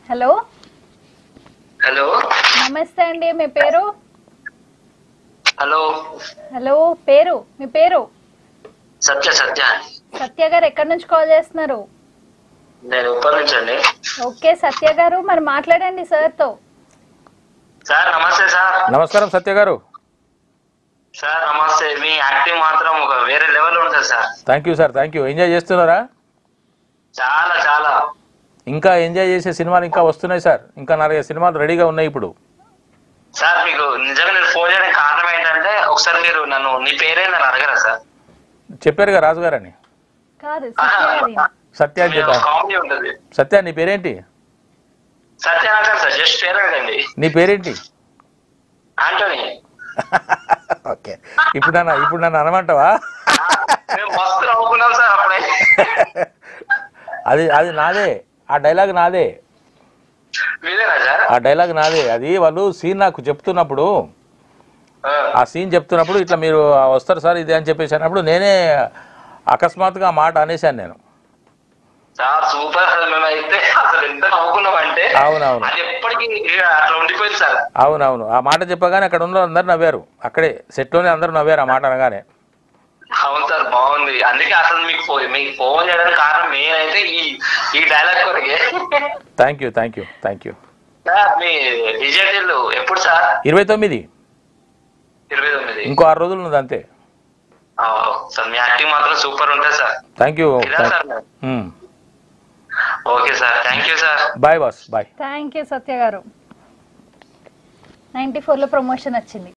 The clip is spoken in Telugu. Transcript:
హలో హలో నమస్తే అండి, మీ పేరు? హలో హలో, పేరు, మీ పేరు? సత్య సత్య సత్య గారు ఎక్కడి నుంచి కాల్ చేస్తున్నారు? నేను ఉప్పల్ నుంచి అండి. ఓకే సత్య గారు, మరి మాట్లాడండి సార్తో. సార్ నమస్తే సార్. నమస్కారం సత్య గారు. సార్ నమస్తే. మీ యాక్టింగ్ మాత్రం ఒక వేరే లెవెల్ ఉంటుంది sir. Thank you sir, thank you. Enjoy చేస్తున్నారా? చాలా చాలా. ఇంకా ఎంజాయ్ చేసే సినిమాలు ఇంకా వస్తున్నాయి సార్. ఇంకా 4 సినిమాలు రెడీగా ఉన్నాయి ఇప్పుడు. సార్ మీకు నిజంగా నేను ఫోన్ చేయడానికి కారణం ఏంటంటే ఒకసారి మీరు నన్ను నీ పేరేందని అడగరా సార్? చెప్పారుగా రాజు గారని. కాదు సత్య గారి. సత్య అని చెప్పారు. కామెడీ ఉంటుంది. సత్య నీ పేరేంటి? సత్య అనకండి సార్, జస్ట్ పేరు అడగండి. నీ పేరేంటి? ఆంటోనీ. ఓకే, ఇప్పుడు నన్ను అనమంటావా? మేము మస్తు నవ్వుకున్నాం సార్ అప్పుడే. అది నాదే, ఆ డైలాగ్ నాదే. మీరేనా సార్? ఆ డైలాగ్ నాదే. అది వాళ్ళు సీన్ నాకు చెప్తున్నప్పుడు, ఆ సీన్ చెప్తున్నప్పుడు ఇట్లా మీరు వస్తారు సార్ ఇది అని చెప్పేసి అన్నప్పుడు నేనే అకస్మాత్తుగా ఆ మాట అనేసాను నేను. Sir super. అసలు మేమైతే అసలు ఎంత నవ్వుకున్నాం అంటే అవునవును, అది ఎప్పటికీ అట్లా ఉండిపోయింది సార్. అవునవును. ఆ మాట చెప్పగానే అక్కడ ఉన్న అందరు నవ్వారు, అక్కడే సెట్లోనే అందరూ నవ్వారు ఆ మాట అనగానే. అవును సార్, బాగుంది. అందుకే అసలు మీకు ఫోన్ చేయడానికి కారణం నేనైతే ఈ డైలాగ్ కొరకే. Thank you thank you thank you. Sir మీ డిజైన్లు ఎప్పుడు సార్? 29. 29. ఇంకో 6 రోజులు ఉంది అంతే. సార్ మీ యాక్టింగ్ మాత్రం సూపర్ ఉంటుంది sir. Thank you. Okay sir, thank you sir. Bye boss, bye. Thank you Satya గారు. 94లో ప్రమోషన్ వచ్చింది.